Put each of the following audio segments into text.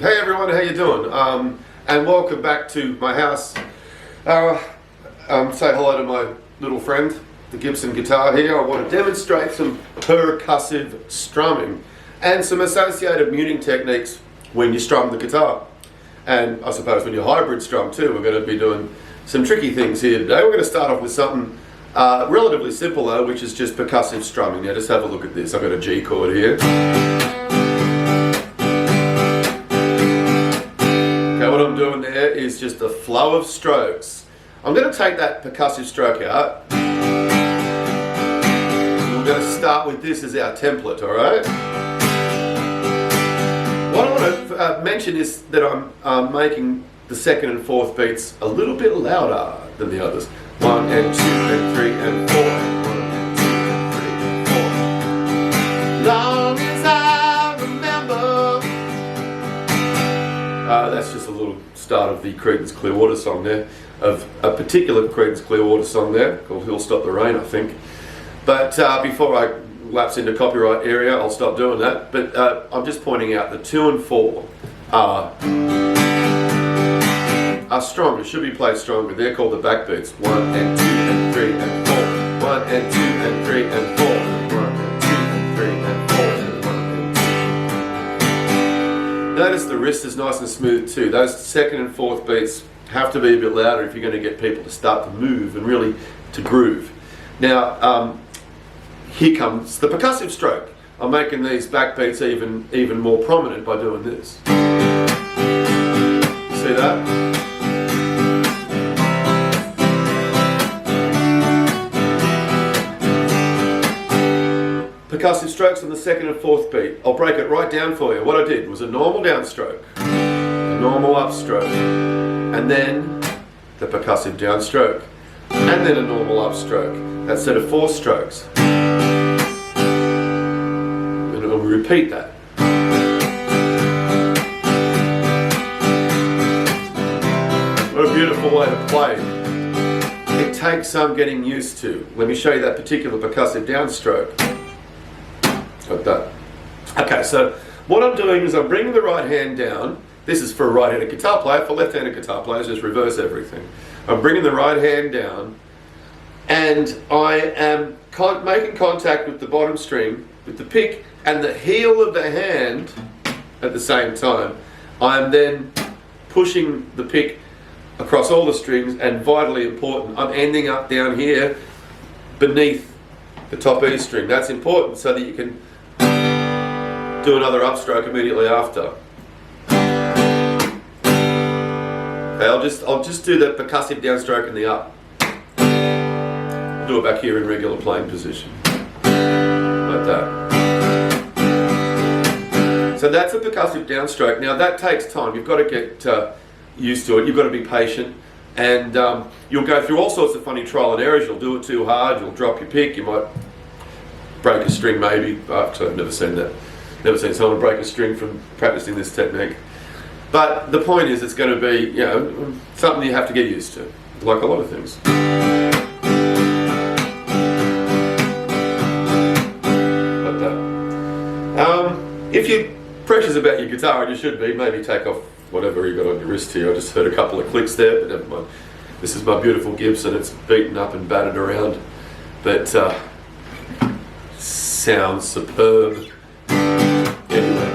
Hey everyone, how you doing? And welcome back to my house. Say hello to my little friend, the Gibson guitar here. I want to demonstrate some percussive strumming and some associated muting techniques when you strum the guitar. And I suppose when you hybrid strum too, we're going to be doing some tricky things here today. We're going to start off with something relatively simple though, which is just percussive strumming. Now just have a look at this. I've got a G chord here. What I'm doing there is just a flow of strokes. I'm going to take that percussive stroke out. We're going to start with this as our template, alright? What I want to mention is that I'm making the second and fourth beats a little bit louder than the others. 1 and 2 and 3 and 4. 1 and 2 and 3 and 4. Long as I remember. That's just a little start of the Creedence Clearwater song there, of a particular Creedence Clearwater song there called He'll Stop the Rain, I think. But before I lapse into copyright area, I'll stop doing that. But I'm just pointing out that 2 and 4 are stronger, should be played stronger. They're called the backbeats. 1 and 2 and 3 and 4. 1 and 2 and 3 and 4. 1 and 2 and 3 and 4. Notice the wrist is nice and smooth too. Those second and fourth beats have to be a bit louder if you're going to get people to start to move and really to groove. Now, here comes the percussive stroke. I'm making these backbeats even more prominent by doing this. See that? Percussive strokes on the second and fourth beat. I'll break it right down for you. What I did was a normal downstroke, a normal upstroke, and then the percussive downstroke, and then a normal upstroke. That set of 4 strokes. And we'll repeat that. What a beautiful way to play. It takes some getting used to. Let me show you that particular percussive downstroke. Like that. Okay, so what I'm doing is I'm bringing the right hand down. This is for a right-handed guitar player. For left-handed guitar players, just reverse everything. I'm bringing the right hand down, and I am making contact with the bottom string, with the pick and the heel of the hand at the same time. I'm then pushing the pick across all the strings, and vitally important, I'm ending up down here beneath the top E string. That's important so that you can do another upstroke immediately after. Okay, I'll just do the percussive downstroke in the up. I'll do it back here in regular playing position, like that. So that's a percussive downstroke. Now that takes time. You've got to get used to it. You've got to be patient, and you'll go through all sorts of funny trial and errors. You'll do it too hard. You'll drop your pick. You might break a string, maybe. Actually, I've never seen that. Never seen someone break a string from practicing this technique. But the point is, it's going to be, you know, something you have to get used to, like a lot of things. Like that. If you're precious about your guitar, and you should be, maybe take off whatever you got on your wrist here. I just heard a couple of clicks there, but never mind. This is my beautiful Gibson. It's beaten up and battered around, but sounds superb. Anyway,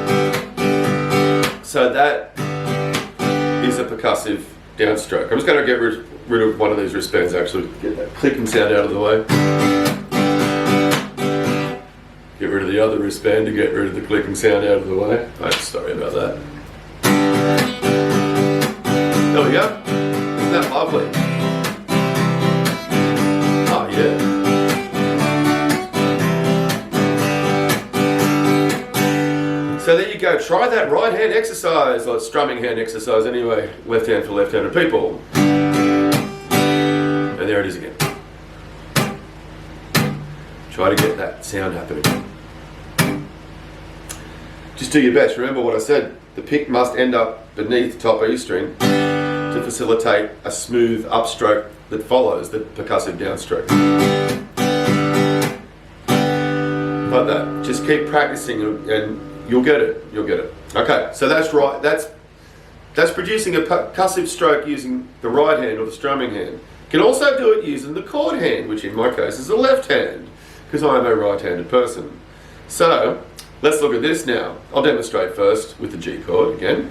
so that is a percussive downstroke. I'm just going to get rid of one of these wristbands, actually, get that clicking sound out of the way. Get rid of the other wristband to get rid of the clicking sound out of the way. Oh, sorry about that. There we go. Isn't that lovely? Oh yeah. So there you go, try that right hand exercise, or strumming hand exercise anyway, left hand for left-handed people. And there it is again. Try to get that sound happening. Just do your best. Remember what I said, the pick must end up beneath the top E string to facilitate a smooth upstroke that follows the percussive downstroke. Like that. Just keep practicing and you'll get it. You'll get it. Okay, so that's right. That's that's producing a percussive stroke using the right hand or the strumming hand, can also do it using the chord hand, which in my case is the left hand, because I am a right-handed person. So, let's look at this now. I'll demonstrate first with the G chord again.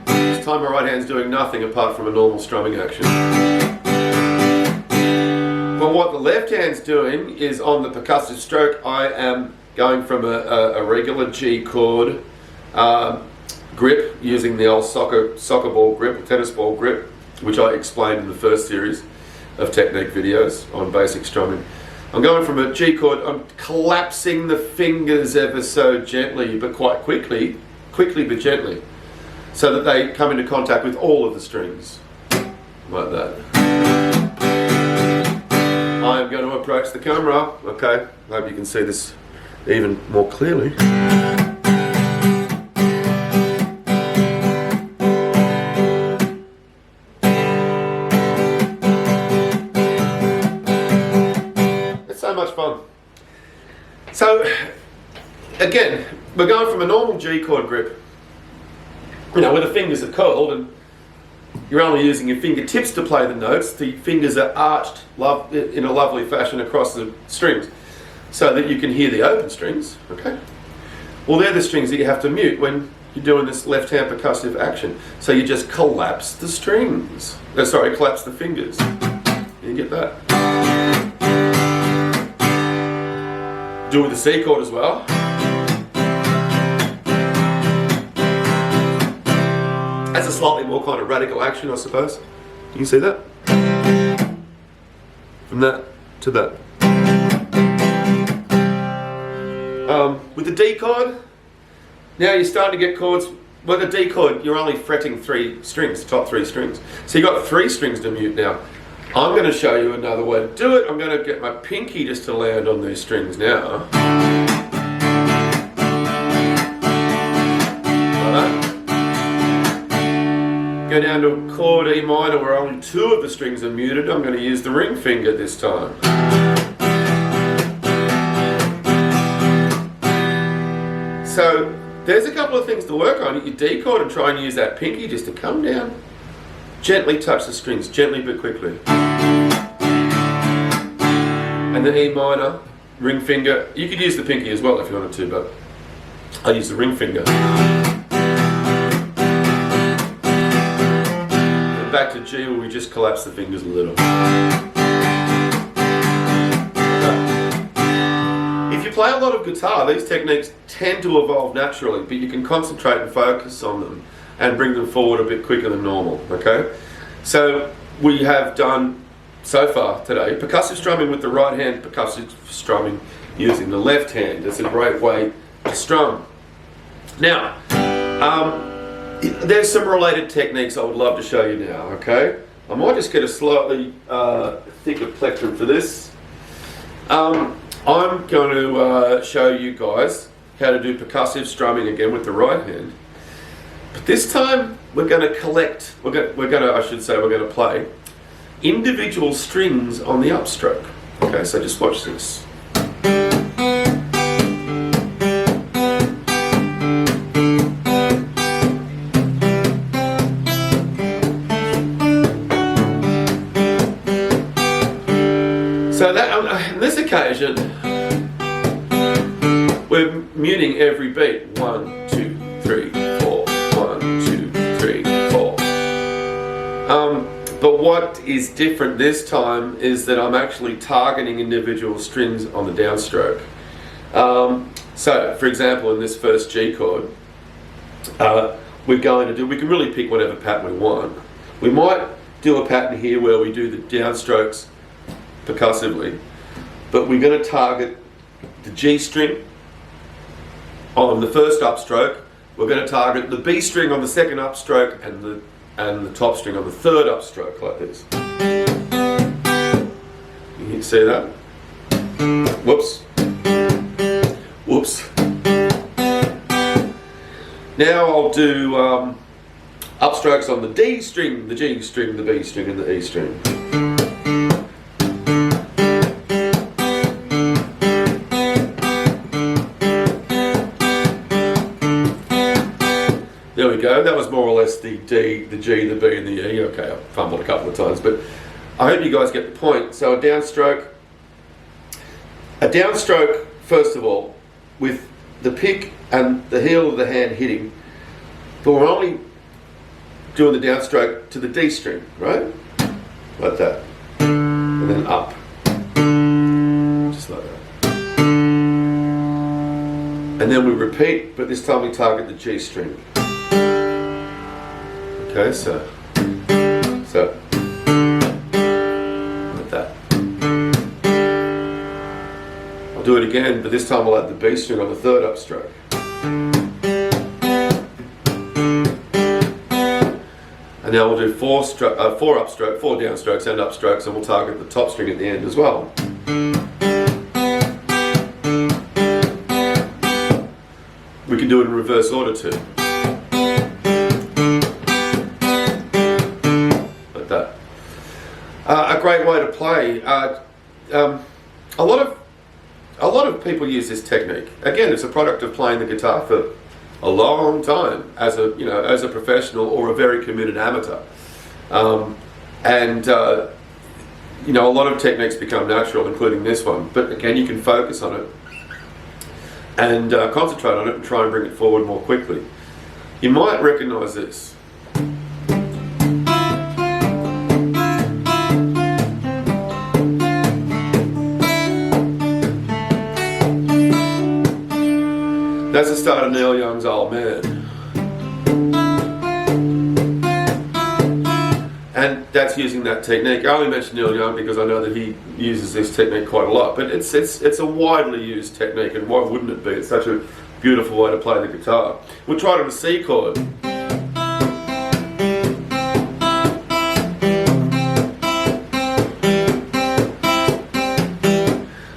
This time my right hand's doing nothing apart from a normal strumming action. But what the left hand's doing is on the percussive stroke, I am going from a regular G chord grip using the old soccer ball grip, or tennis ball grip, which I explained in the first series of technique videos on basic strumming. I'm going from a G chord, I'm collapsing the fingers ever so gently, but quite quickly but gently, so that they come into contact with all of the strings, like that. I am going to approach the camera, okay, I hope you can see this even more clearly. Much fun. So again, we're going from a normal G chord grip, you know, where the fingers are curled and you're only using your fingertips to play the notes. The fingers are arched in a lovely fashion across the strings so that you can hear the open strings, okay? Well, they're the strings that you have to mute when you're doing this left hand percussive action. So you just collapse the strings. Collapse the fingers. You get that? Do it with the C chord as well. That's a slightly more kind of radical action, I suppose. You can see that? From that to that. With the D chord, now you're starting to get chords. With the D chord, you're only fretting 3 strings, the top 3 strings. So you've got 3 strings to mute now. I'm going to show you another way to do it. I'm going to get my pinky just to land on these strings now. Like that. Go down to a chord E minor where only 2 of the strings are muted. I'm going to use the ring finger this time. So there's a couple of things to work on. Your D chord, and try and use that pinky just to come down. Gently touch the strings, gently but quickly. And the E minor, ring finger. You could use the pinky as well if you wanted to, but I use the ring finger. And back to G where we just collapse the fingers a little. If you play a lot of guitar, these techniques tend to evolve naturally, but you can concentrate and focus on them and bring them forward a bit quicker than normal, okay? So we have done, so far today, percussive strumming with the right hand, percussive strumming using the left hand. It's a great way to strum. Now, there's some related techniques I would love to show you now, okay? I might just get a slightly thicker plectrum for this. I'm going to show you guys how to do percussive strumming again with the right hand. But this time we're going to play individual strings on the upstroke. Okay, so just watch this. So that on this occasion, we're muting every beat. 1, 2, 3, 4. 1, 2, 3, 4. But what is different this time is that I'm actually targeting individual strings on the downstroke. So, for example, in this first G chord, we can really pick whatever pattern we want. We might do a pattern here where we do the downstrokes percussively, but we're going to target the G string on the first upstroke. We're going to target the B string on the second upstroke and the top string on the third upstroke, like this. You can see that? Whoops. Whoops. Now I'll do upstrokes on the D string, the G string, the B string and the E string. we go. That was more or less the D, the G, the B, and the E. Okay, I fumbled a couple of times, but I hope you guys get the point. So a downstroke, first of all, with the pick and the heel of the hand hitting, but we're only doing the downstroke to the D string, right? Like that. And then up. Just like that. And then we repeat, but this time we target the G string. Okay, so like that. I'll do it again, but this time I'll add the B string on the third upstroke. And now we'll do four downstrokes and upstrokes, and we'll target the top string at the end as well. We can do it in reverse order too. Like that. A great way to play. A lot of people use this technique. Again, it's a product of playing the guitar for a long time as a professional or a very committed amateur. A lot of techniques become natural, including this one. But again, you can focus on it and concentrate on it and try and bring it forward more quickly. You might recognize this. That's the start of Neil Young's Old Man. And that's using that technique. I only mention Neil Young because I know that he uses this technique quite a lot, but it's a widely used technique, and why wouldn't it be? It's such a beautiful way to play the guitar. We'll try it on a C chord.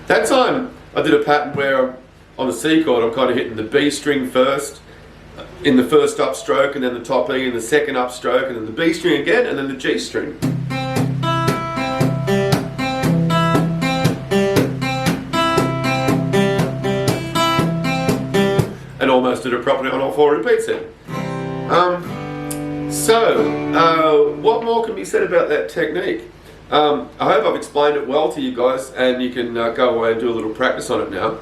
That time I did a pattern where on the C chord I'm kind of hitting the B string first in the first upstroke, and then the top E in the second upstroke, and then the B string again, and then the G string. And almost did it properly on all four repeats then. What more can be said about that technique? I hope I've explained it well to you guys, and you can go away and do a little practice on it now.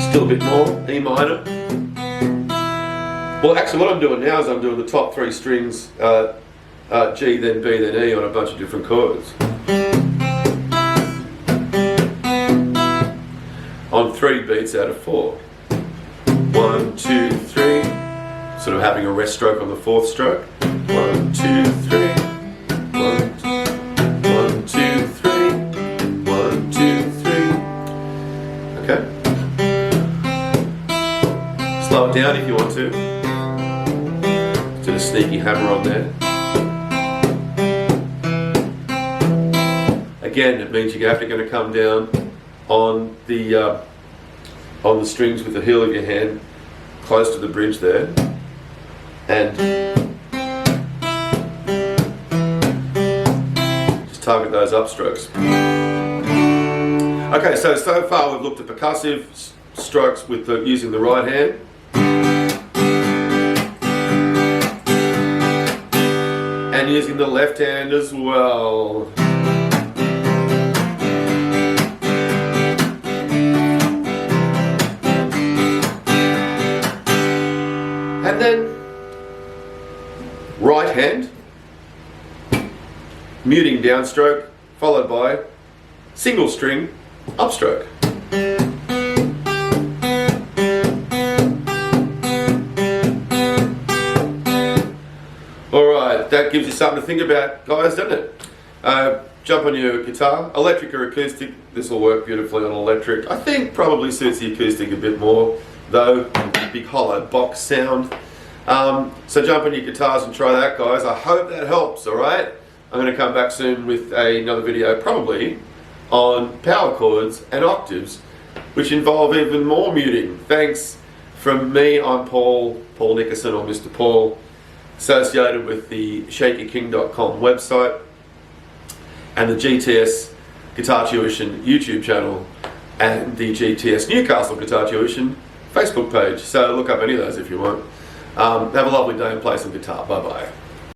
Still a bit more, E minor. Well, actually what I'm doing now is I'm doing the top three strings, G, then B, then E on a bunch of different chords. On 3 beats out of 4. 1, 2, 3. Sort of having a rest stroke on the 4th stroke. 1, 2, 3. 1, 2, 3. 1, 2, 3. Okay. Slow it down if you want to. Did a sneaky hammer on there. Again, it means you're going to come down on the strings with the heel of your hand close to the bridge there, and just target those upstrokes. Okay, so far we've looked at percussive strokes with using the right hand. And using the left hand as well. And then right hand, muting downstroke, followed by single string upstroke. Alright, that gives you something to think about, guys, doesn't it? Jump on your guitar, electric or acoustic. This will work beautifully on electric. I think probably suits the acoustic a bit more, though, big hollow box sound. So jump on your guitars and try that, guys. I hope that helps, alright? I'm going to come back soon with another video, probably on power chords and octaves, which involve even more muting. Thanks from me. I'm Paul Nickerson, or Mr. Paul, associated with the shakyking.com website and the GTS Guitar Tuition YouTube channel and the GTS Newcastle Guitar Tuition Facebook page. So look up any of those if you want. Have a lovely day and play some guitar. Bye bye.